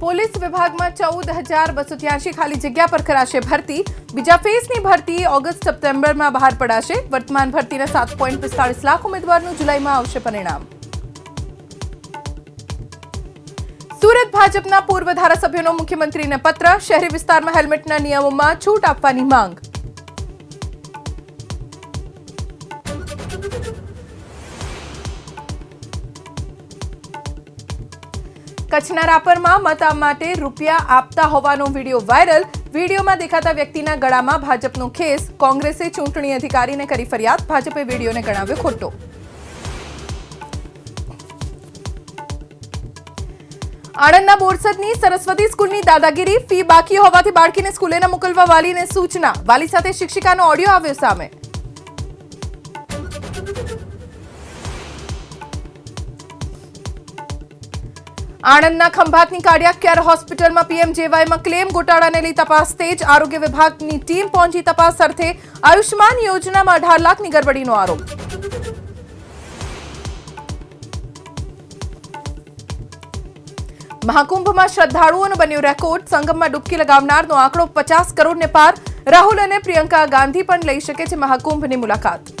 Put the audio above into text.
Police વિભાગમાં 14,283 ખાલી જગ્યા પર કરાશે ભરતી। બીજા ફેઝની ભરતી ઓગસ્ટ સપ્ટેમ્બરમાં બહાર પડાશે। વર્તમાન ભરતીના 7.45 લાખ ઉમેદવારનું જુલાઈમાં આવશે પરિણામ। સુરત ભાજપના પૂર્વ ધારાસભ્યોનો મુખ્યમંત્રીને પત્ર। શહેરી વિસ્તારમાં હેલ્મેટના નિયમોમાં છૂટ આપવાની માંગ। કચ્છના રાપરમાં મત માટે રૂપિયા આપતા હોવાનો વિડીયો વાયરલ। વિડીયોમાં દેખાતા વ્યક્તિના ગળામાં ભાજપનો ખેસ। કોંગ્રેસે ચૂંટણી અધિકારીને કરી ફરિયાદ। ભાજપે વિડીયોને ગણાવ્યો ખોટો। આણંદના બોરસદની સરસ્વતી સ્કૂલની દાદાગીરી। ફી બાકી હોવાથી બાળકીને સ્કૂલે ન મોકલવા વાલીને સૂચના। વાલી સાથે શિક્ષિકાનો ઓડિયો આવ્યો સામે। આણંદના ખંભાતની કાર્ડિયાક કેર હોસ્પિટલમાં પીએમજેવાયમાં ક્લેમ ગોટાળાને લઈ તપાસ તેજ। આરોગ્ય વિભાગની ટીમ પહોંચી તપાસ અર્થે। આયુષ્માન યોજનામાં 18 લાખની ગરબડીનો આરોપ। મહાકુંભમાં શ્રદ્ધાળુઓનો બન્યો રેકોર્ડ। સંગમમાં ડૂબકી લગાવનારનો આંકડો 50 કરોડને પાર। રાહુલ અને પ્રિયંકા ગાંધી પણ લઈ શકે છે મહાકુંભની મુલાકાત।